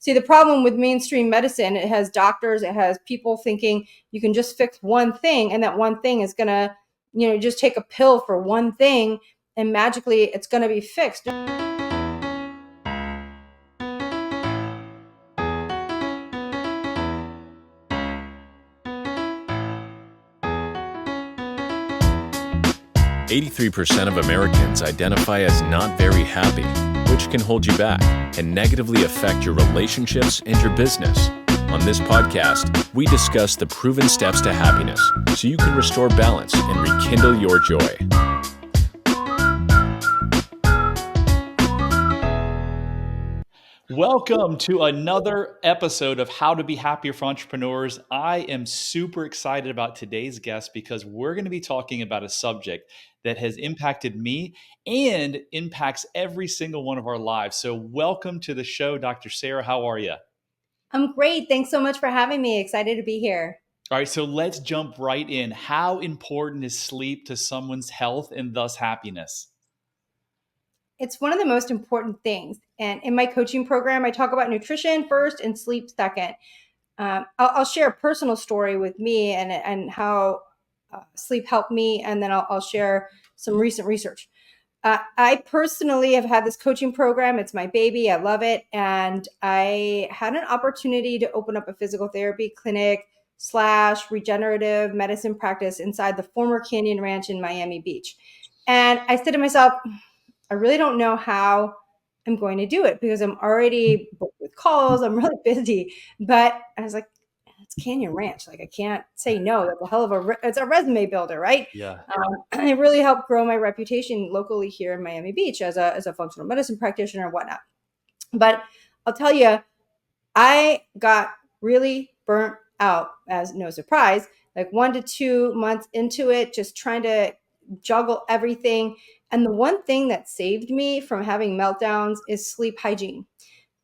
See, the problem with mainstream medicine, it has doctors, it has people thinking you can just fix one thing, and that one thing is going to, just take a pill for one thing and magically it's going to be fixed. 83% of Americans identify as not very happy, which can hold you back and negatively affect your relationships and your business. On this podcast, we discuss the proven steps to happiness so you can restore balance and rekindle your joy. Welcome to another episode of How to Be Happier for Entrepreneurs. I am super excited about today's guest because we're going to be talking about a subject that has impacted me and impacts every single one of our lives. So welcome to the show, Dr. Sarah. How are you? I'm great. Thanks so much for having me. Excited to be here. All right, so let's jump right in. How important is sleep to someone's health and thus happiness? It's one of the most important things. And in my coaching program, I talk about nutrition first and sleep second. I'll share a personal story with me and how sleep helped me. And then I'll share some recent research. I personally have had this coaching program. It's my baby. I love it. And I had an opportunity to open up a physical therapy clinic / regenerative medicine practice inside the former Canyon Ranch in Miami Beach. And I said to myself, I really don't know how I'm going to do it because I'm already booked with calls. I'm really busy. But I was like, it's Canyon Ranch. Like, I can't say no. That's a hell of it's a resume builder, right? Yeah. It really helped grow my reputation locally here in Miami Beach as a functional medicine practitioner and whatnot. But I'll tell you, I got really burnt out, as no surprise, like 1 to 2 months into it, just trying to juggle everything. And the one thing that saved me from having meltdowns is sleep hygiene.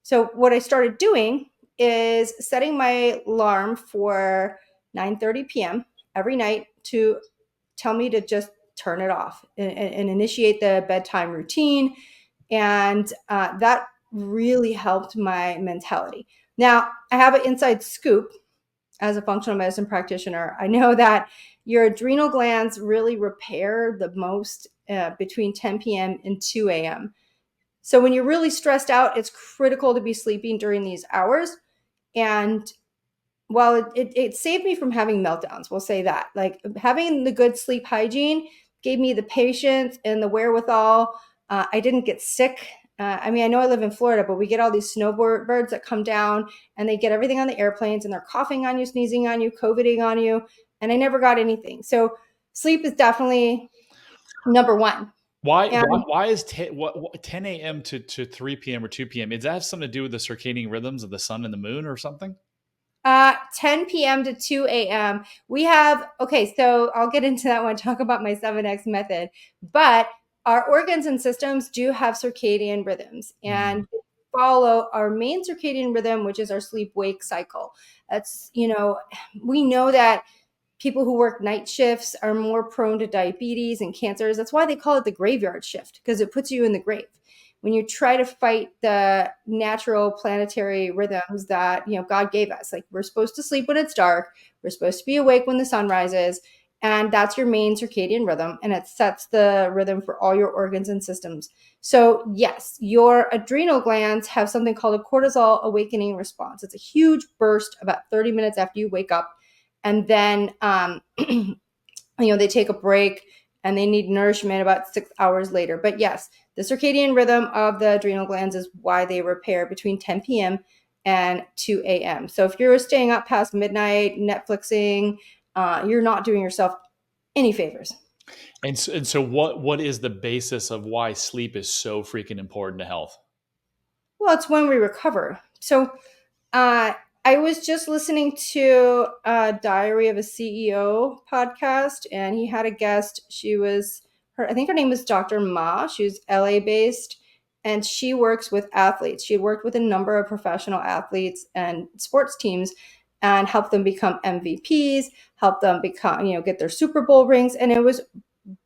So what I started doing is setting my alarm for 9:30 p.m. every night to tell me to just turn it off and initiate the bedtime routine. And that really helped my mentality. Now, I have an inside scoop as a functional medicine practitioner. I know that your adrenal glands really repair the most between 10 p.m. and 2 a.m. So when you're really stressed out, it's critical to be sleeping during these hours. And while it saved me from having meltdowns, we'll say that, like having the good sleep hygiene gave me the patience and the wherewithal. I didn't get sick. I know I live in Florida, but we get all these snowbirds that come down and they get everything on the airplanes and they're coughing on you, sneezing on you, COVIDing on you. And I never got anything. So sleep is definitely number one. Why is 10 a.m. to 3 p.m. or 2 p.m.? Does that have something to do with the circadian rhythms of the sun and the moon or something? 10 p.m. to 2 a.m. So I'll get into that one, talk about my 7X method. But our organs and systems do have circadian rhythms and follow our main circadian rhythm, which is our sleep-wake cycle. That's, we know that people who work night shifts are more prone to diabetes and cancers. That's why they call it the graveyard shift, because it puts you in the grave. When you try to fight the natural planetary rhythms that, God gave us, like we're supposed to sleep when it's dark, we're supposed to be awake when the sun rises, and that's your main circadian rhythm, and it sets the rhythm for all your organs and systems. So yes, your adrenal glands have something called a cortisol awakening response. It's a huge burst about 30 minutes after you wake up, and then they take a break and they need nourishment about 6 hours later. But yes, the circadian rhythm of the adrenal glands is why they repair between 10 p.m. and 2 a.m. So if you're staying up past midnight, Netflixing, you're not doing yourself any favors. And so what is the basis of why sleep is so freaking important to health? Well, it's when we recover. So I was just listening to a Diary of a CEO podcast, and he had a guest. I think her name was Dr. Ma. She was LA based, and she works with athletes. She worked with a number of professional athletes and sports teams and helped them become MVPs, help them become, get their Super Bowl rings. And it was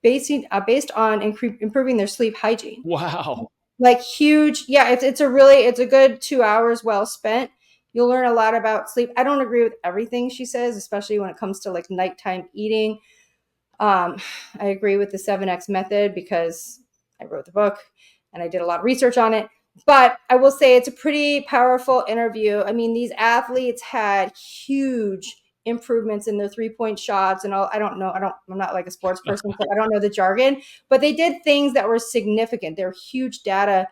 based on improving their sleep hygiene. Wow. like huge. Yeah, it's a good 2 hours well spent. You'll learn a lot about sleep. I don't agree with everything she says, especially when it comes to like nighttime eating. um, I agree with the 7x method because I wrote the book and I did a lot of research on it. But I will say it's a pretty powerful interview. I mean, these athletes had huge improvements in their 3-point shots and all. I don't know. I'm not like a sports person, so I don't know the jargon, but they did things that were significant. They were huge data,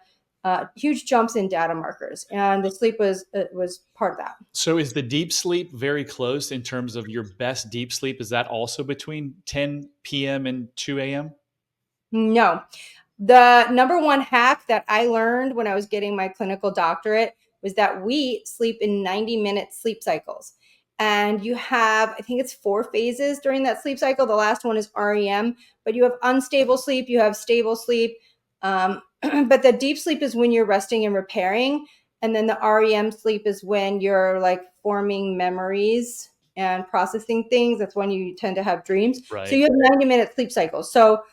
huge jumps in data markers. And the sleep was part of that. So is the deep sleep very close in terms of your best deep sleep? Is that also between 10 p.m. and 2 a.m.? No. The number one hack that I learned when I was getting my clinical doctorate was that we sleep in 90-minute sleep cycles. And you have, I think it's 4 phases during that sleep cycle. The last one is REM, but you have unstable sleep, you have stable sleep. But the deep sleep is when you're resting and repairing. And then the REM sleep is when you're like forming memories and processing things. That's when you tend to have dreams. So Right. you have 90-minute sleep cycles. So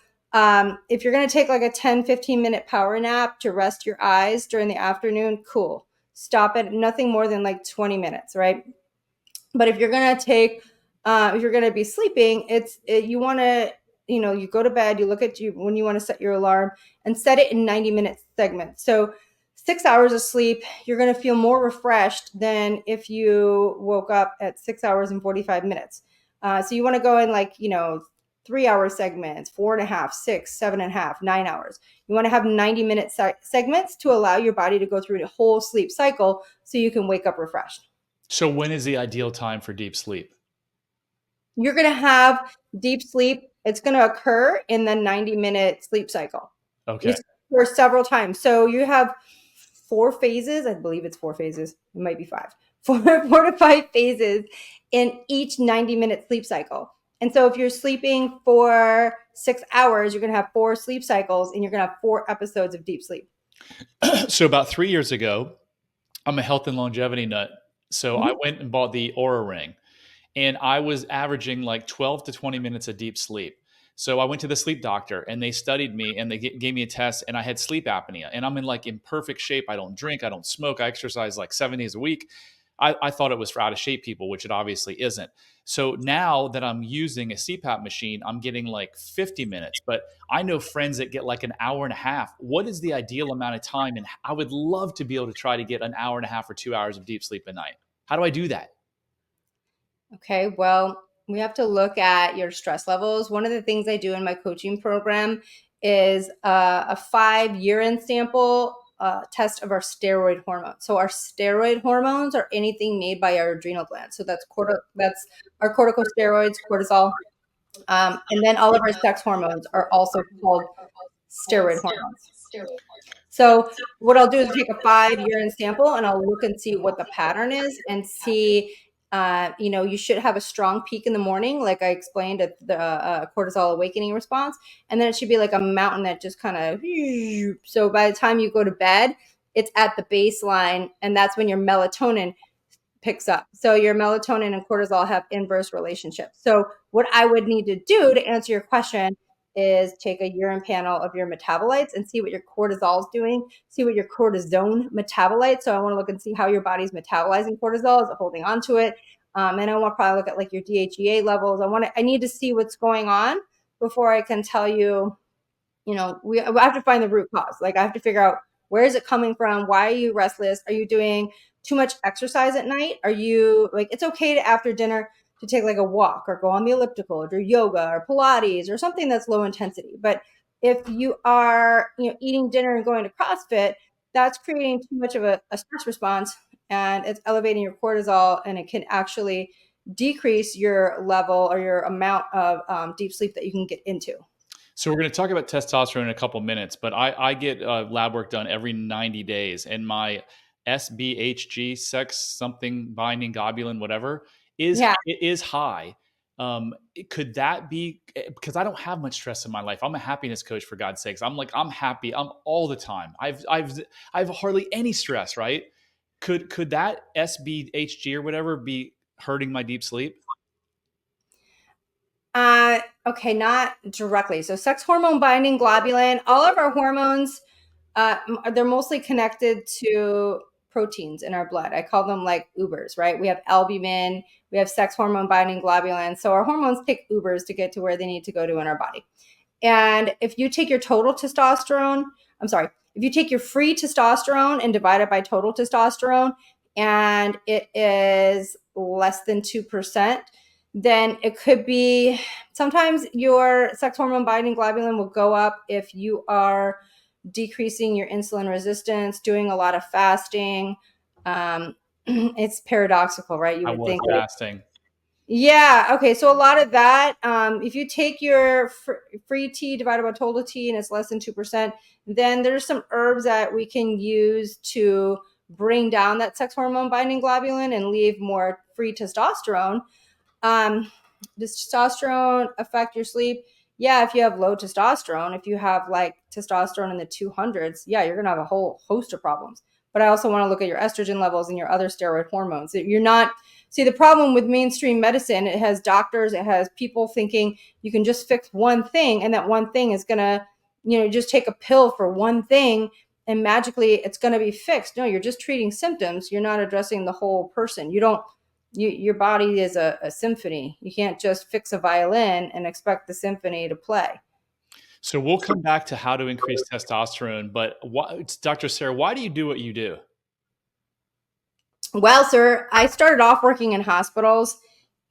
if you're going to take like a 10-15 minute power nap to rest your eyes during the afternoon, cool. Stop it. Nothing more than like 20 minutes, right? But if you're going to if you're going to be sleeping, you want to, you go to bed, you look at you when you want to set your alarm and set it in 90-minute segments. So 6 hours of sleep, you're going to feel more refreshed than if you woke up at 6 hours and 45 minutes. So you want to go in like, 3 hour segments, 4.5, 6, 7.5, 9 hours. You want to have 90-minute segments to allow your body to go through the whole sleep cycle so you can wake up refreshed. So when is the ideal time for deep sleep? You're going to have deep sleep. It's going to occur in the 90-minute sleep cycle. Okay. It's for several times. So you have 4 phases. I believe it's 4 phases. It might be five. Four to 5 phases in each 90-minute sleep cycle. And so if you're sleeping for 6 hours, you're going to have 4 sleep cycles and you're going to have 4 episodes of deep sleep. So about 3 years ago, I'm a health and longevity nut. So I Mhm. went and bought the Aura Ring, and I was averaging like 12 to 20 minutes of deep sleep. So I went to the sleep doctor and they studied me and they gave me a test, and I had sleep apnea, and I'm in perfect shape. I don't drink, I don't smoke, I exercise like 7 days a week. I thought it was for out of shape people, which it obviously isn't. So now that I'm using a CPAP machine, I'm getting like 50 minutes, but I know friends that get like an hour and a half. What is the ideal amount of time? And I would love to be able to try to get an hour and a half or 2 hours of deep sleep a night. How do I do that? Okay, well, we have to look at your stress levels. One of the things I do in my coaching program is a 5 urine sample test of our steroid hormones. So our steroid hormones are anything made by our adrenal glands. So that's our corticosteroids, cortisol, and then all of our sex hormones are also called steroid hormones. So what I'll do is take a 5 urine sample and I'll look and see what the pattern is and see, you should have a strong peak in the morning, like I explained at the cortisol awakening response. And then it should be like a mountain that just kind of, so by the time you go to bed, it's at the baseline. And that's when your melatonin picks up. So your melatonin and cortisol have inverse relationships. So what I would need to do to answer your question is take a urine panel of your metabolites and see what your cortisol is doing, see what your cortisone metabolites. So I want to look and see how your body's metabolizing cortisol. Is it holding on to it? And I want to probably look at like your DHEA levels. I need to see what's going on before I can tell you, I have to find the root cause. Like I have to figure out, where is it coming from? Why are you restless? Are you doing too much exercise at night? Are you like, it's okay to after dinner to take like a walk or go on the elliptical or do yoga or Pilates or something that's low intensity. But if you are, eating dinner and going to CrossFit, that's creating too much of a stress response and it's elevating your cortisol and it can actually decrease your level or your amount of deep sleep that you can get into. So we're going to talk about testosterone in a couple minutes, but I get lab work done every 90 days, and my SBHG, sex something binding globulin, whatever, Yeah. it is high. Could that be because I don't have much stress in my life? I'm a happiness coach, for God's sakes. I'm happy. I'm all the time. I've hardly any stress. Right? Could that SBHG or whatever be hurting my deep sleep? Okay, not directly. So sex hormone binding globulin, all of our hormones, They're mostly connected to proteins in our blood. I call them like Ubers, right? We have albumin, we have sex hormone binding globulin. So our hormones take Ubers to get to where they need to go to in our body. And if you take your total testosterone, I'm sorry, if you take your free testosterone and divide it by total testosterone, and it is less than 2%, then it could be sometimes your sex hormone binding globulin will go up if you are decreasing your insulin resistance, doing a lot of fasting. It's paradoxical, right? You I would was think, fasting. yeah. Okay. So a lot of that, if you take your free T divided by total T and it's less than 2%, then there's some herbs that we can use to bring down that sex hormone binding globulin and leave more free testosterone. Does testosterone affect your sleep? Yeah, if you have low testosterone, if you have like testosterone in the 200s, yeah, you're going to have a whole host of problems. But I also want to look at your estrogen levels and your other steroid hormones. You're not, see, the problem with mainstream medicine, it has doctors, it has people thinking you can just fix one thing and that one thing is going to, just take a pill for one thing and magically it's going to be fixed. No, you're just treating symptoms. You're not addressing the whole person. Your body is a symphony. You can't just fix a violin and expect the symphony to play. So we'll come back to how to increase testosterone, but Dr. Sarah, why do you do what you do? Well, sir, I started off working in hospitals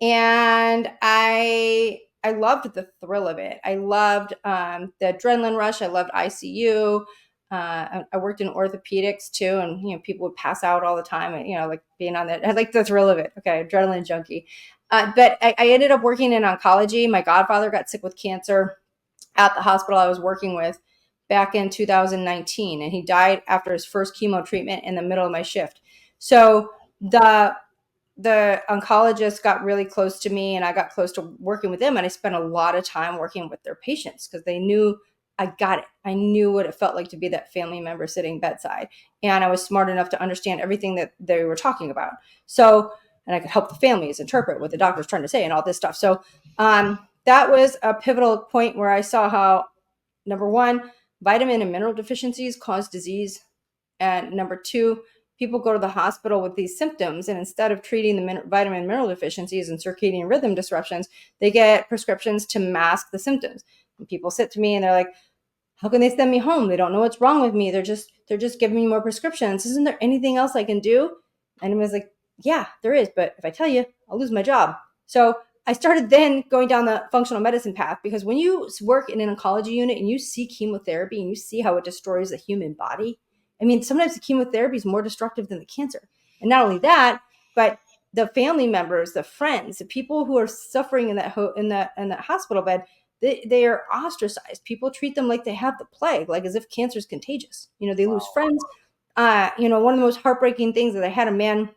and I loved the thrill of it. I loved the adrenaline rush. I loved ICU. I worked in orthopedics too, and people would pass out all the time, and like being on that. I like the thrill of it. Okay, adrenaline junkie. But I ended up working in oncology. My godfather got sick with cancer at the hospital I was working with back in 2019, and he died after his first chemo treatment in the middle of my shift. So the oncologist got really close to me and I got close to working with them, and I spent a lot of time working with their patients because they knew I got it. I knew what it felt like to be that family member sitting bedside, and I was smart enough to understand everything that they were talking about. So, and I could help the families interpret what the doctor's trying to say and all this stuff. So that was a pivotal point where I saw how, number one, vitamin and mineral deficiencies cause disease, and number two, people go to the hospital with these symptoms, and instead of treating the vitamin and mineral deficiencies and circadian rhythm disruptions, they get prescriptions to mask the symptoms. And people sit to me and they're like, how can they send me home? They don't know what's wrong with me. They're just giving me more prescriptions. Isn't there anything else I can do? And I was like, yeah, there is. But if I tell you, I'll lose my job. So I started then going down the functional medicine path, because when you work in an oncology unit and you see chemotherapy and you see how it destroys the human body, I mean, sometimes the chemotherapy is more destructive than the cancer. And not only that, but the family members, the friends, the people who are suffering in that hospital bed, they are ostracized. People treat them like they have the plague, like as if cancer is contagious. They lose friends. One of the most heartbreaking things is I had a man,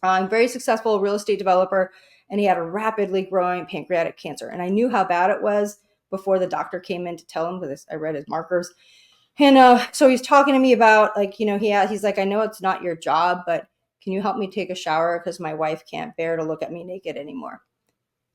very successful real estate developer, and he had a rapidly growing pancreatic cancer. And I knew how bad it was before the doctor came in to tell him, because I read his markers. And so he's talking to me about, like, he's like, I know it's not your job, but can you help me take a shower? Because my wife can't bear to look at me naked anymore.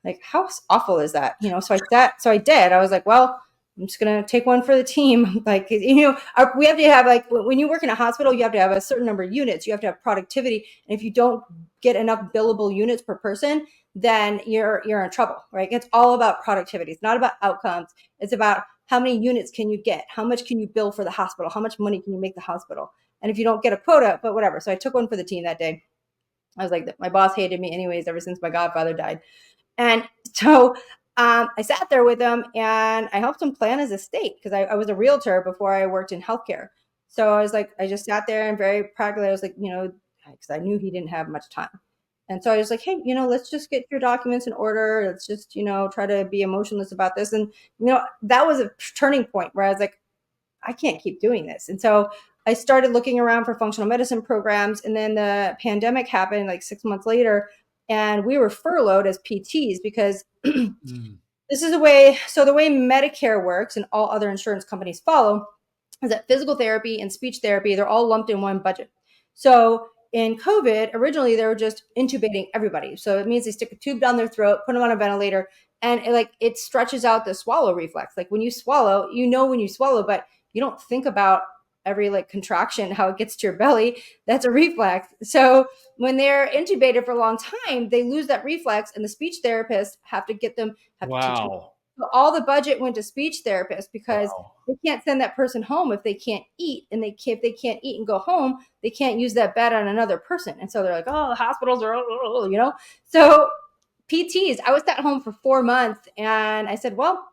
Like, how awful is that? So I did. I was like, well, I'm just going to take one for the team. Like, we have to have, like, when you work in a hospital, you have to have a certain number of units. You have to have productivity. And if you don't get enough billable units per person, then you're in trouble, right? It's all about productivity. It's not about outcomes. It's about how many units can you get? How much can you bill for the hospital? How much money can you make the hospital? And if you don't get a quota, but whatever. So I took one for the team that day. I was like, my boss hated me anyways, ever since my godfather died. And so I sat there with him and I helped him plan his estate, because I was a realtor before I worked in healthcare. So I was like, I just sat there and very practically, I was like, because I knew he didn't have much time. And so I was like, hey, let's just get your documents in order. Let's just, try to be emotionless about this. And, that was a turning point where I was like, I can't keep doing this. And so I started looking around for functional medicine programs. And then the pandemic happened like 6 months later, and we were furloughed as PTs because this is the way Medicare works and all other insurance companies follow, is that physical therapy and speech therapy, they're all lumped in one budget. So in COVID, originally they were just intubating everybody. So it means they stick a tube down their throat, put them on a ventilator, and it stretches out the swallow reflex. Like when you swallow, when you swallow, but you don't think about every like contraction, how it gets to your belly, that's a reflex. So when they're intubated for a long time, they lose that reflex, and the speech therapists have to teach them. Wow. So all the budget went to speech therapists because Wow. they can't send that person home if they can't eat, and if they can't eat and go home, they can't use that bed on another person. And so they're like, oh, the hospitals are, So PTs, I was at home for 4 months, and I said, well,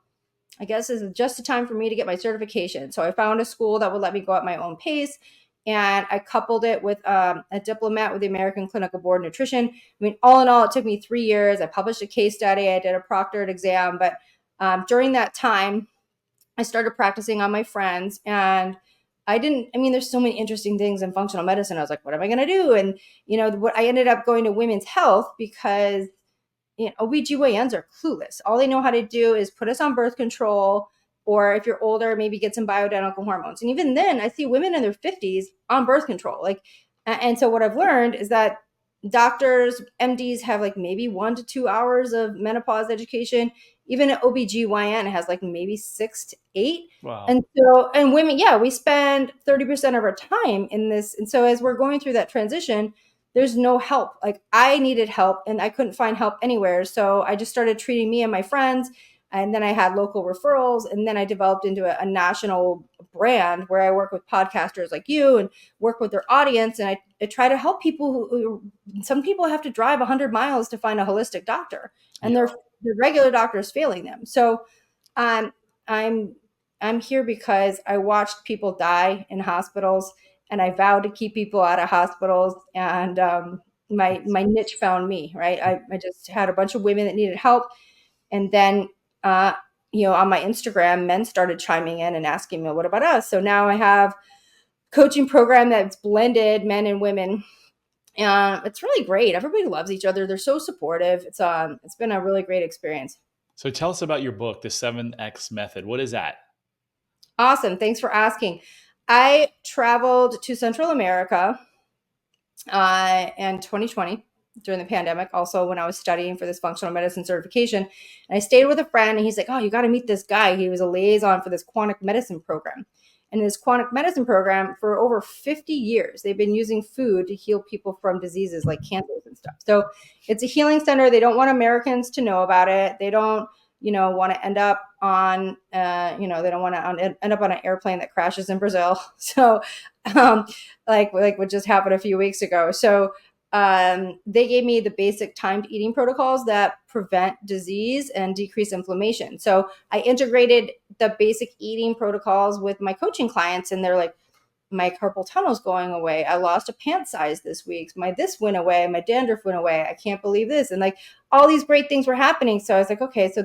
I guess this is just the time for me to get my certification. So I found a school that would let me go at my own pace. And I coupled it with a diplomat with the American Clinical Board of Nutrition. I mean, all in all, it took me 3 years. I published a case study. I did a proctored exam. But during that time, I started practicing on my friends. And there's so many interesting things in functional medicine. I was like, what am I going to do? And, what I ended up going to women's health because OBGYNs are clueless. All they know how to do is put us on birth control, or if you're older, maybe get some bioidentical hormones. And even then, I see women in their 50s on birth control. And so what I've learned is that doctors, MDs have like maybe 1 to 2 hours of menopause education. Even an OBGYN has like maybe 6 to 8. Wow. And women, yeah, we spend 30% of our time in this. And so as we're going through that transition, there's no help. Like I needed help and I couldn't find help anywhere. So I just started treating me and my friends. And then I had local referrals. And then I developed into a national brand where I work with podcasters like you and work with their audience. And I try to help people who some people have to drive 100 miles to find a holistic doctor, and Yeah. their regular doctor is failing them. So I'm here because I watched people die in hospitals, and I vowed to keep people out of hospitals. And my niche found me, right? I just had a bunch of women that needed help, and then on my Instagram, men started chiming in and asking me, "What about us?" So now I have coaching program that's blended men and women. It's really great. Everybody loves each other. They're so supportive. It's been a really great experience. So tell us about your book, The 7X Method. What is that? Awesome. Thanks for asking. I traveled to Central America in 2020 during the pandemic, also when I was studying for this functional medicine certification. And I stayed with a friend, and he's like, oh, you got to meet this guy. He was a liaison for this quantic medicine program. And this quantic medicine program, for over 50 years, they've been using food to heal people from diseases like cancers and stuff. So it's a healing center. They don't want Americans to know about it. They don't, want to end up on, they don't want to end up on an airplane that crashes in Brazil. So, like what just happened a few weeks ago. So, they gave me the basic timed eating protocols that prevent disease and decrease inflammation. So I integrated the basic eating protocols with my coaching clients, and they're like, my carpal tunnel's going away. I lost a pant size this week. This went away. My dandruff went away. I can't believe this. And like all these great things were happening. So I was like, okay, so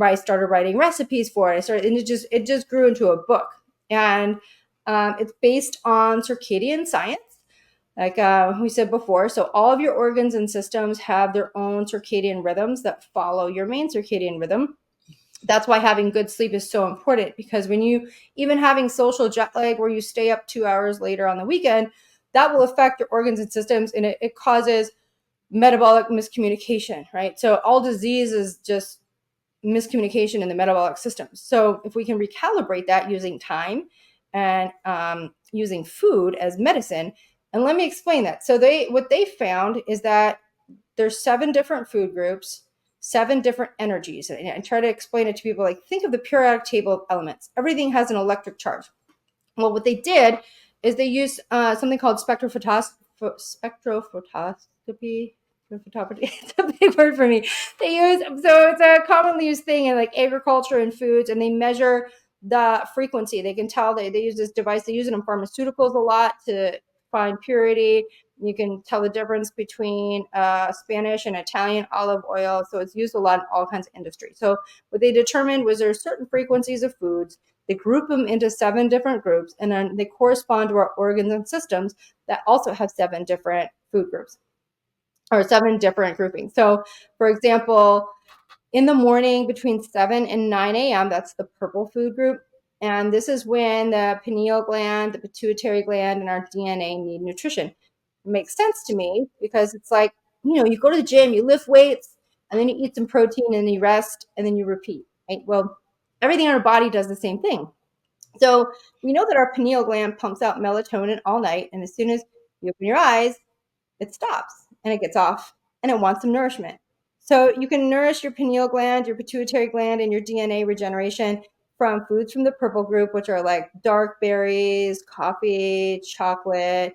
I started writing recipes for it. And it just grew into a book. And it's based on circadian science, like we said before. So all of your organs and systems have their own circadian rhythms that follow your main circadian rhythm. That's why having good sleep is so important, because when you, even having social jet lag where you stay up 2 hours later on the weekend, that will affect your organs and systems, and it causes metabolic miscommunication, right? So all disease is just miscommunication in the metabolic system. So if we can recalibrate that using time and using food as medicine, and let me explain that. So what they found is that there's 7 different food groups, 7 different energies. And I try to explain it to people like, think of the periodic table of elements. Everything has an electric charge. Well, what they did is they used something called spectrophotoscopy. It's a big word for me. So it's a commonly used thing in like agriculture and foods, and they measure the frequency. They can tell they use this device. They use it in pharmaceuticals a lot to find purity. You can tell the difference between Spanish and Italian olive oil. So it's used a lot in all kinds of industry. So what they determined was there are certain frequencies of foods. They group them into 7 different groups, and then they correspond to our organs and systems that also have 7 different food groups, or 7 different groupings. So, for example, in the morning between 7 and 9 a.m., that's the purple food group. And this is when the pineal gland, the pituitary gland, and our DNA need nutrition. It makes sense to me because it's like, you go to the gym, you lift weights, and then you eat some protein, and you rest, and then you repeat, right? Well, everything in our body does the same thing. So we know that our pineal gland pumps out melatonin all night, and as soon as you open your eyes, it stops and it gets off and it wants some nourishment. So you can nourish your pineal gland, your pituitary gland, and your DNA regeneration from foods from the purple group, which are like dark berries, coffee, chocolate,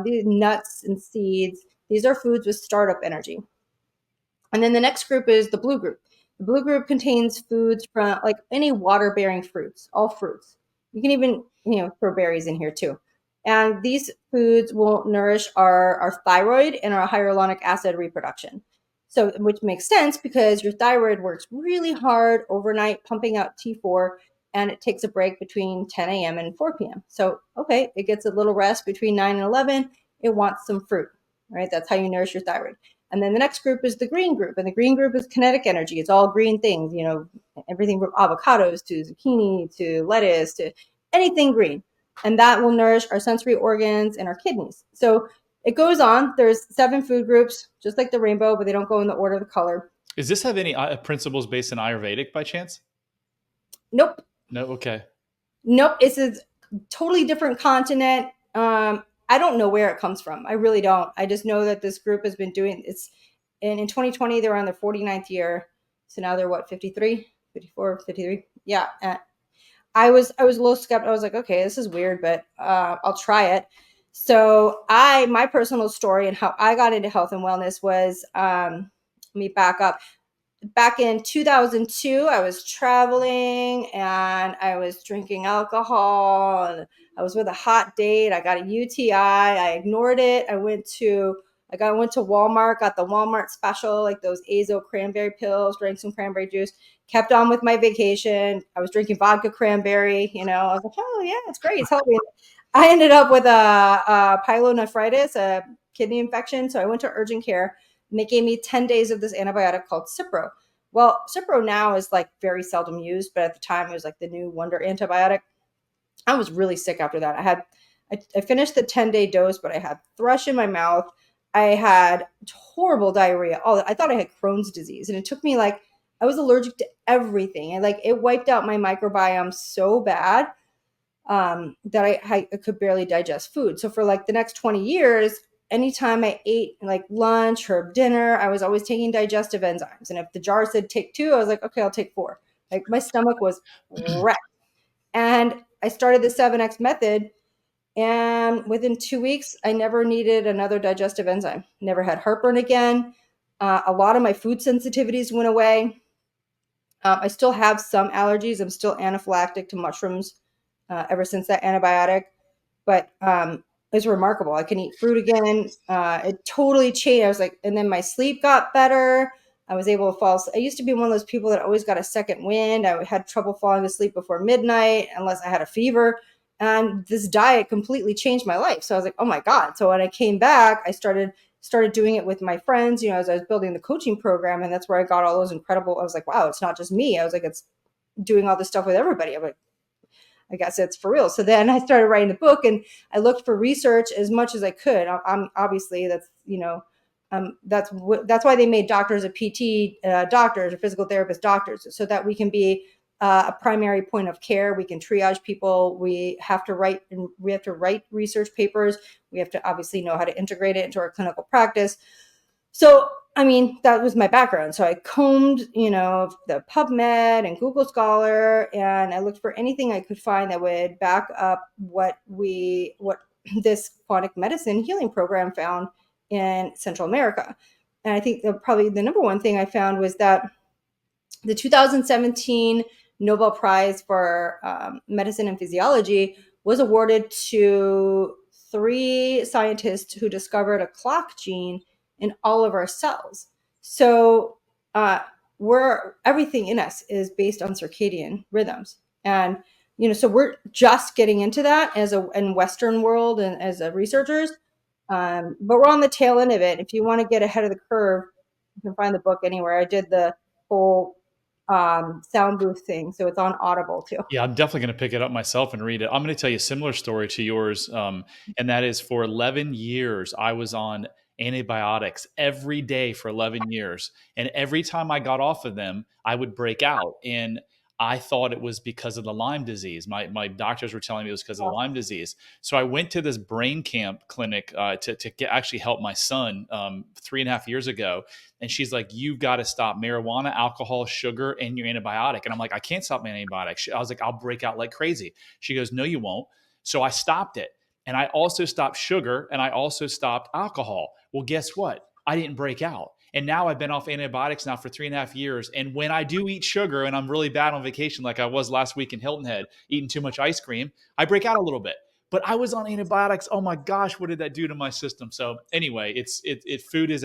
these nuts and seeds. These are foods with startup energy. And then the next group is the blue group. The blue group contains foods from like any water bearing fruits, all fruits. You can even, throw berries in here too. And these foods will nourish our thyroid and our hyaluronic acid reproduction. So, which makes sense because your thyroid works really hard overnight, pumping out T4, and it takes a break between 10 a.m. and 4 p.m. So, okay, it gets a little rest between 9 and 11. It wants some fruit, right? That's how you nourish your thyroid. And then the next group is the green group. And the green group is kinetic energy. It's all green things, everything from avocados to zucchini to lettuce to anything green. And that will nourish our sensory organs and our kidneys. So it goes on. There's 7 food groups, just like the rainbow, but they don't go in the order of the color. Does this have any principles based in Ayurvedic by chance? Nope. No. Okay. Nope. It's a totally different continent. I don't know where it comes from. I really don't. I just know that this group has been doing it's and in 2020 they were on their 49th year. So now they're what, 53, 54, 53. Yeah. I was a little skeptical. I was like, okay, this is weird, but I'll try it. So my personal story and how I got into health and wellness was let me back up. Back in 2002, I was traveling and I was drinking alcohol and I was with a hot date. I got a UTI. I ignored it. I went to Walmart, got the Walmart special, like those Azo cranberry pills, drank some cranberry juice, kept on with my vacation. I was drinking vodka cranberry, I was like, oh yeah, it's great. It's helping. I ended up with a pyelonephritis, a kidney infection. So I went to urgent care and they gave me 10 days of this antibiotic called Cipro. Well, Cipro now is like very seldom used, but at the time it was like the new wonder antibiotic. I was really sick after that. I finished the 10-day dose, but I had thrush in my mouth. I had horrible diarrhea. Oh, I thought I had Crohn's disease. And it took me I was allergic to everything. And it wiped out my microbiome so bad that I could barely digest food. So for the next 20 years, anytime I ate lunch or dinner, I was always taking digestive enzymes. And if the jar said take 2, I was like, okay, I'll take 4. My stomach was wrecked. And I started the 7X method. And within 2 weeks, I never needed another digestive enzyme. Never had heartburn again. A lot of my food sensitivities went away. I still have some allergies. I'm still anaphylactic to mushrooms ever since that antibiotic. But it's remarkable. I can eat fruit again. It totally changed. I was like, and then my sleep got better. I was able to fall. I used to be one of those people that always got a second wind. I had trouble falling asleep before midnight unless I had a fever. And this diet completely changed my life. So I was like, oh my God. So when I came back, I started doing it with my friends, as I was building the coaching program. And that's where I got all those incredible, I was like, wow, it's not just me. I was like, it's doing all this stuff with everybody. I'm like, I guess it's for real. So then I started writing the book and I looked for research as much as I could. I'm obviously that's why they made doctors a PT doctors or physical therapist doctors, so that we can be a primary point of care. We can triage people. We have to write research papers. We have to obviously know how to integrate it into our clinical practice. So, that was my background. So I combed, the PubMed and Google Scholar, and I looked for anything I could find that would back up what this quantic medicine healing program found in Central America. And I think probably the number one thing I found was that the 2017 Nobel Prize for Medicine and Physiology was awarded to 3 scientists who discovered a clock gene in all of our cells. So everything in us is based on circadian rhythms. And, so we're just getting into that in Western world and as researchers. But we're on the tail end of it. If you want to get ahead of the curve, you can find the book anywhere. I did the whole sound booth thing, so it's on Audible too. Yeah, I'm definitely going to pick it up myself and read it. I'm going to tell you a similar story to yours, and that is for 11 years I was on antibiotics every day for 11 years, and every time I got off of them, I would break out. And I thought it was because of the Lyme disease. My doctors were telling me it was because of the Oh, Lyme disease. So I went to this brain camp clinic actually help my son 3.5 years ago. And she's like, "You've got to stop marijuana, alcohol, sugar, and your antibiotic." And I'm like, "I can't stop my antibiotic." I was like, "I'll break out like crazy." She goes, "No, you won't." So I stopped it. And I also stopped sugar and I also stopped alcohol. Well, guess what? I didn't break out. And now I've been off antibiotics now for 3.5 years. And when I do eat sugar and I'm really bad on vacation, like I was last week in Hilton Head, eating too much ice cream, I break out a little bit. But I was on antibiotics. Oh my gosh, what did that do to my system? So anyway, food is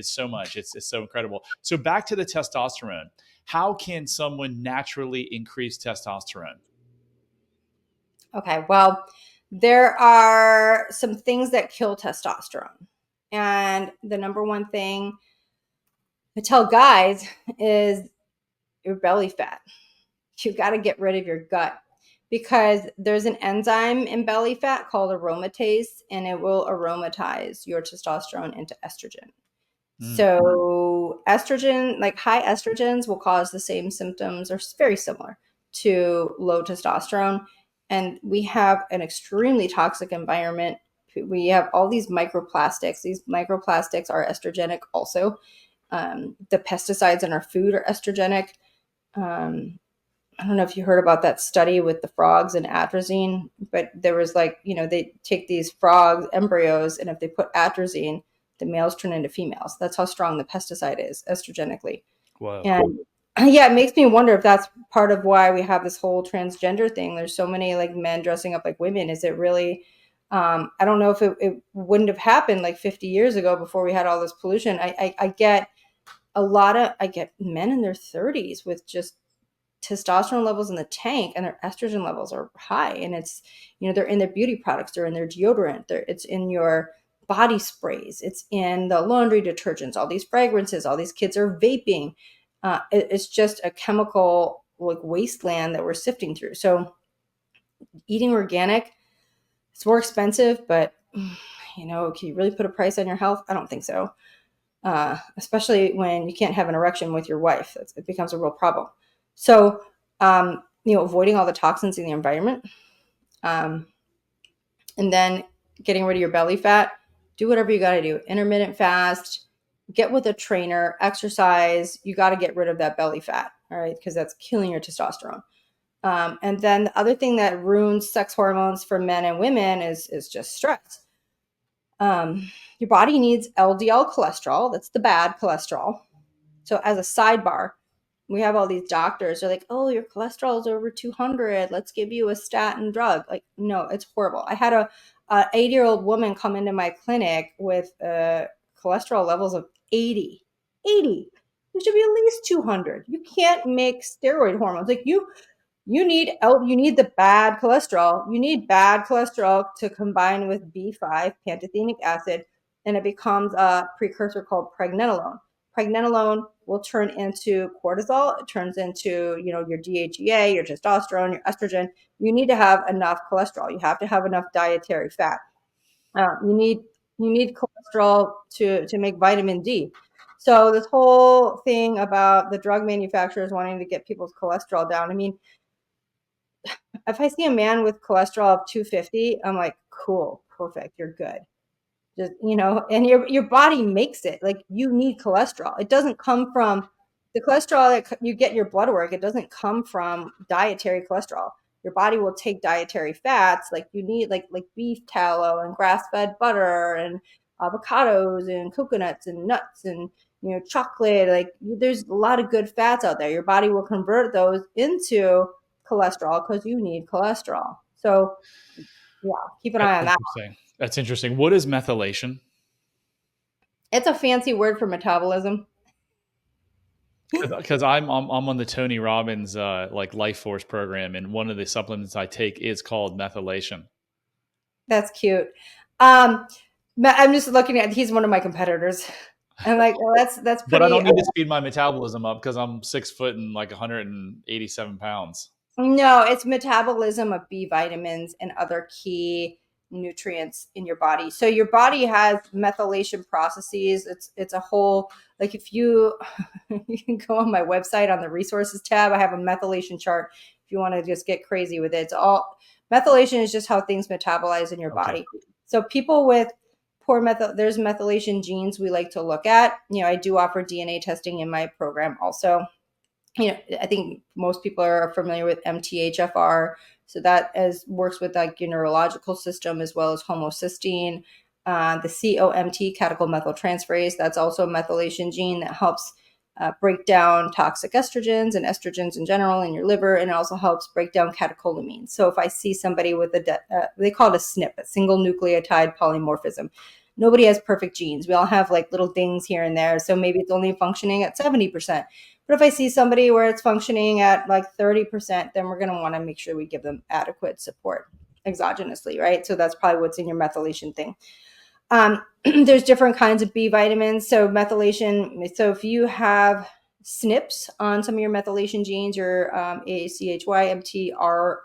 so much. It's so incredible. So back to the testosterone. How can someone naturally increase testosterone? okay. Well, there are some things that kill testosterone. And the number one thing I tell guys is your belly fat. You got to get rid of your gut because there's an enzyme in belly fat called aromatase, and it will aromatize your testosterone into estrogen. Mm, So, estrogen, like high estrogens, will cause the same symptoms or very similar to low testosterone. And we have an extremely toxic environment. We have all these microplastics. These microplastics are estrogenic also. The pesticides in our food are estrogenic. Um, I don't know if you heard about that study with the frogs and atrazine, but there was like, they take these frog embryos, and if they put atrazine, the males turn into females. That's how strong the pesticide is estrogenically. whoa. And yeah, it makes me wonder if that's part of why we have this whole transgender thing. There's so many like men dressing up like women. Is it really? I don't know if it wouldn't have happened like 50 years ago before we had all this pollution. I get I get men in their 30s with just testosterone levels in the tank, and their estrogen levels are high, and it's, they're in their beauty products, they're in their deodorant, it's in your body sprays, it's in the laundry detergents, all these fragrances, all these kids are vaping. It's just a chemical like wasteland that we're sifting through. So eating organic, it's more expensive, but can you really put a price on your health? I don't think so. Especially when you can't have an erection with your wife. It becomes a real problem. So, avoiding all the toxins in the environment, um, and then getting rid of your belly fat. Do whatever you got to do. Intermittent fast, get with a trainer, exercise. You got to get rid of that belly fat, all right, because that's killing your testosterone. And then the other thing that ruins sex hormones for men and women is just stress. Your body needs LDL cholesterol. That's the bad cholesterol. So as a sidebar, we have all these doctors. They're like, "Oh, your cholesterol is over 200. Let's give you a statin drug." Like, no, it's horrible. I had a 80-year-old woman come into my clinic with cholesterol levels of 80. 80. It should be at least 200. You can't make steroid hormones. Like you need the bad cholesterol. You need bad cholesterol to combine with B5, pantothenic acid, and it becomes a precursor called pregnenolone. Pregnenolone will turn into cortisol. It turns into, your DHEA, your testosterone, your estrogen. You need to have enough cholesterol. You have to have enough dietary fat. You need cholesterol to make vitamin D. So this whole thing about the drug manufacturers wanting to get people's cholesterol down. I mean, if I see a man with cholesterol of 250, I'm like, cool, perfect, you're good. Just, and your body makes it. Like, you need cholesterol. It doesn't come from the cholesterol that you get in your blood work. It doesn't come from dietary cholesterol. Your body will take dietary fats, like you need, like beef tallow and grass-fed butter and avocados and coconuts and nuts and, chocolate. Like, there's a lot of good fats out there. Your body will convert those into cholesterol because you need cholesterol. So yeah, keep an That's eye on that. interesting. That's interesting. What is methylation? It's a fancy word for metabolism. Because I'm on the Tony Robbins like Life Force program, and one of the supplements I take is called methylation. That's cute. Um, I'm just looking at. He's one of my competitors. I'm like, well, that's But I pretty. don't need to speed my metabolism up because I'm 6 foot and like 187 pounds. No, it's metabolism of B vitamins and other key nutrients in your body. So your body has methylation processes. It's a whole, like if you you can go on my website on the resources tab, I have a methylation chart if you want to just get crazy with it. It's all methylation is just how things metabolize in your Okay. body. So people with poor there's methylation genes we like to look at. I do offer DNA testing in my program also. I think most people are familiar with MTHFR. So that works with like your neurological system as well as homocysteine. The COMT, catechol-methyltransferase, that's also a methylation gene that helps break down toxic estrogens and estrogens in general in your liver, and it also helps break down catecholamines. So if I see somebody with they call it a SNP, a single nucleotide polymorphism. Nobody has perfect genes. We all have like little things here and there. So maybe it's only functioning at 70%. But if I see somebody where it's functioning at like 30%, then we're going to want to make sure we give them adequate support exogenously, right? So that's probably what's in your methylation thing. There's different kinds of B vitamins. So methylation, so if you have SNPs on some of your methylation genes, your ACHY, MTR,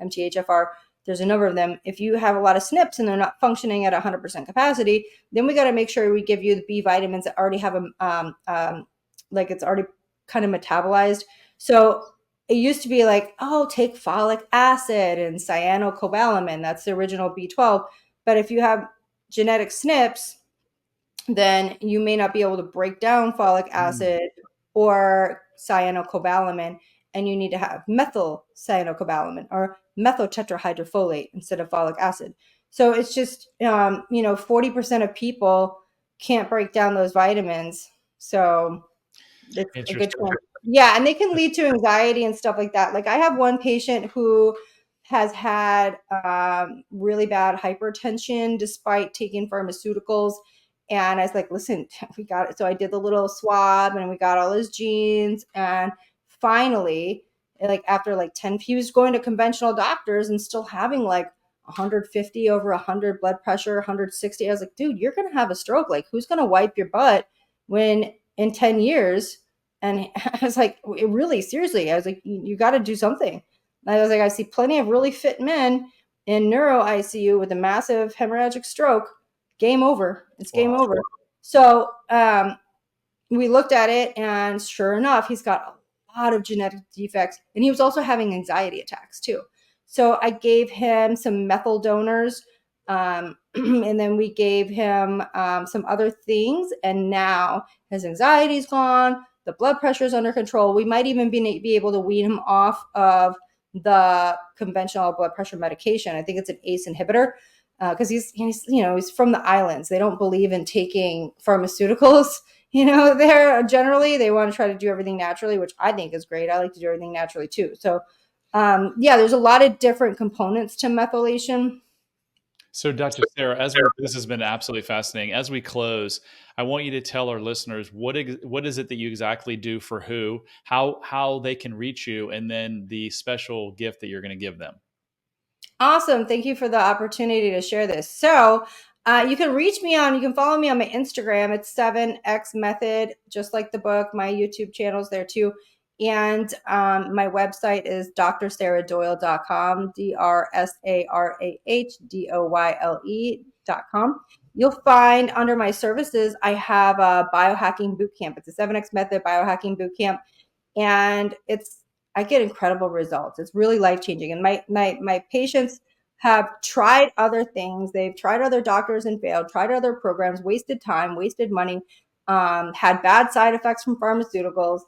MTHFR, there's a number of them. If you have a lot of SNPs and they're not functioning at 100% capacity, then we got to make sure we give you the B vitamins that already have like it's already kind of metabolized. So it used to be like, oh, take folic acid and cyanocobalamin. That's the original B12. But if you have genetic SNPs, then you may not be able to break down folic acid or cyanocobalamin, and you need to have methyl cyanocobalamin or methyl tetrahydrofolate instead of folic acid. So it's just, 40% of people can't break down those vitamins. So it's a good Interesting. chance. Yeah, and they can lead to anxiety and stuff like that. Like I have one patient who has had really bad hypertension despite taking pharmaceuticals. And I was like, listen, we got it. So I did the little swab and we got all his genes. And finally, like after like 10, he was going to conventional doctors and still having like 150 over 100 blood pressure, 160. I was like, dude, you're going to have a stroke. Like who's going to wipe your butt when in 10 years? And I was like, really, seriously, I was like, you got to do something. I was like, I see plenty of really fit men in neuro ICU with a massive hemorrhagic stroke. Game over. It's game Wow. over. So we looked at it, and sure enough, he's got a lot of genetic defects, and he was also having anxiety attacks too. So I gave him some methyl donors, and then we gave him some other things, and now his anxiety's gone. The blood pressure is under control. We might even be able to wean him off of the conventional blood pressure medication. I think it's an ACE inhibitor because he's from the islands. They don't believe in taking pharmaceuticals. They're generally they want to try to do everything naturally, which I think is great. I like to do everything naturally too. So there's a lot of different components to methylation. So, Dr. Sarah, this has been absolutely fascinating. As we close, I want you to tell our listeners what is it that you exactly do for who, how they can reach you, and then the special gift that you're going to give them. Awesome. Thank you for the opportunity to share this. So you can you can follow me on my Instagram. It's 7X Method, just like the book. My YouTube channel's there too. And my website is drsarahdoyle.com, DRSARAHDOYLE.com. You'll find under my services, I have a biohacking bootcamp. It's a 7X Method biohacking bootcamp. And I get incredible results. It's really life-changing. And my patients have tried other things. They've tried other doctors and failed, tried other programs, wasted time, wasted money, had bad side effects from pharmaceuticals.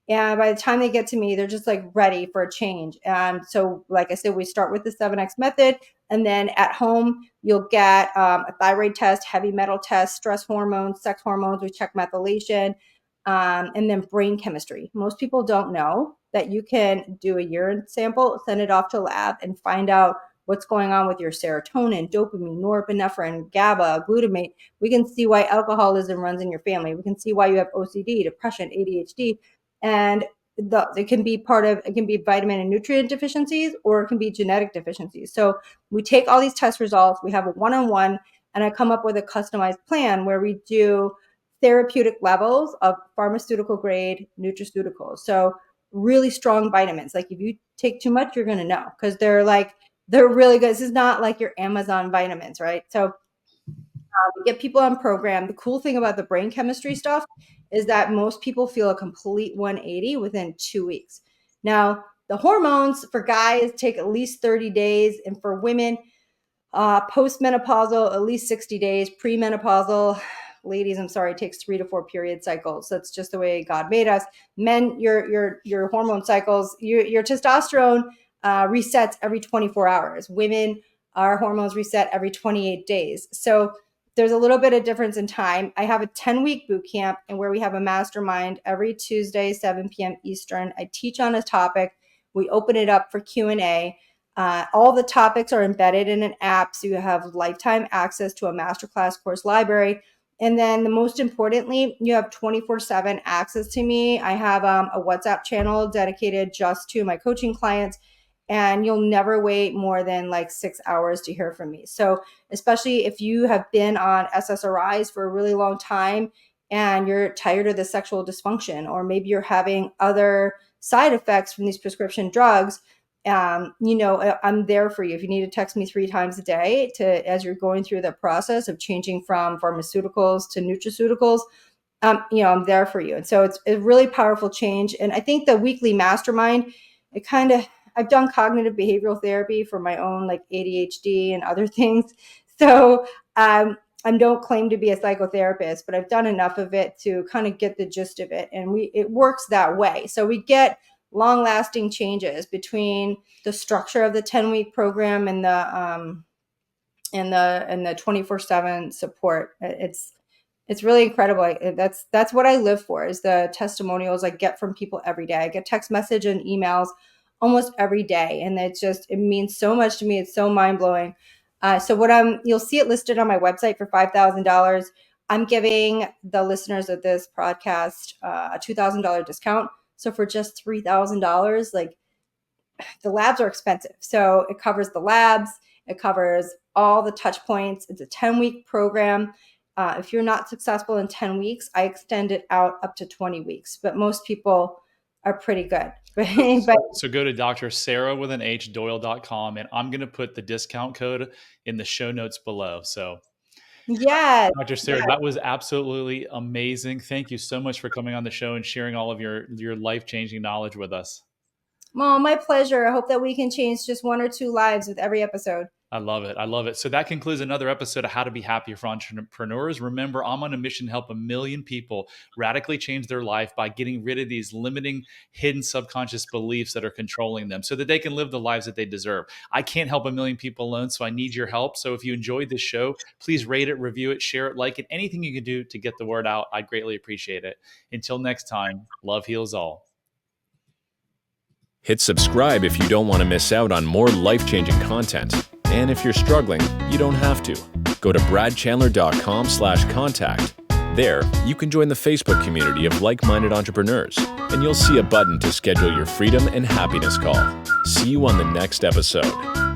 And by the time they get to me, they're just like ready for a change. And so, like I said, we start with the 7X method. And then at home, you'll get a thyroid test, heavy metal test, stress hormones, sex hormones. We check methylation. And then brain chemistry. Most people don't know that you can do a urine sample, send it off to a lab, and find out what's going on with your serotonin, dopamine, norepinephrine, GABA, glutamate. We can see why alcoholism runs in your family. We can see why you have OCD, depression, ADHD, and it can be vitamin and nutrient deficiencies, or it can be genetic deficiencies. So we take all these test results, we have a one-on-one, and I come up with a customized plan where we do therapeutic levels of pharmaceutical grade nutraceuticals. So really strong vitamins. Like if you take too much, you're going to know because they're like They're really good. This is not like your Amazon vitamins, right? So we get people on program. The cool thing about the brain chemistry stuff is that most people feel a complete 180 within 2 weeks. Now, the hormones for guys take at least 30 days, and for women, postmenopausal, at least 60 days. Premenopausal, ladies, I'm sorry, it takes 3 to 4 period cycles. That's just the way God made us. Men, your hormone cycles, your testosterone resets every 24 hours. Women, our hormones reset every 28 days. So there's a little bit of difference in time. I have a 10-week boot camp and where we have a mastermind every Tuesday, 7 p.m. Eastern. I teach on a topic. We open it up for Q&A. All the topics are embedded in an app, so you have lifetime access to a masterclass course library. And then the most importantly, you have 24/7 access to me. I have a WhatsApp channel dedicated just to my coaching clients, and you'll never wait more than like 6 hours to hear from me. So especially if you have been on SSRIs for a really long time and you're tired of the sexual dysfunction, or maybe you're having other side effects from these prescription drugs, I'm there for you. If you need to text me 3 times a day as you're going through the process of changing from pharmaceuticals to nutraceuticals, I'm there for you. And so it's a really powerful change. And I think the weekly mastermind, I've done cognitive behavioral therapy for my own like ADHD and other things. So I don't claim to be a psychotherapist, but I've done enough of it to kind of get the gist of it. And it works that way. So we get long-lasting changes between the structure of the 10-week program and the 24/7 support. It's really incredible. That's what I live for, is the testimonials I get from people every day. I get text message and emails almost every day, and it means so much to me. It's so mind-blowing. So you'll see it listed on my website for $5,000. I'm giving the listeners of this podcast a $2,000 discount. So for just $3,000, like, the labs are expensive. So it covers the labs, it covers all the touch points. It's a 10-week program. If you're not successful in 10 weeks, I extend it out up to 20 weeks, but most people are pretty good. So go to Dr. Sarah with an H, Doyle.com, and I'm going to put the discount code in the show notes below. So yes, Dr. Sarah, that was absolutely amazing. Thank you so much for coming on the show and sharing all of your life-changing knowledge with us. Well, my pleasure. I hope that we can change just 1 or 2 lives with every episode. I love it. I love it. So that concludes another episode of How to Be Happier for Entrepreneurs. Remember, I'm on a mission to help 1 million people radically change their life by getting rid of these limiting, hidden subconscious beliefs that are controlling them so that they can live the lives that they deserve. I can't help 1 million people alone, so I need your help. So if you enjoyed this show, please rate it, review it, share it, like it, anything you can do to get the word out. I'd greatly appreciate it. Until next time, love heals all. Hit subscribe if you don't want to miss out on more life-changing content. And if you're struggling, you don't have to. Go to bradchandler.com/contact. There, you can join the Facebook community of like-minded entrepreneurs, and you'll see a button to schedule your freedom and happiness call. See you on the next episode.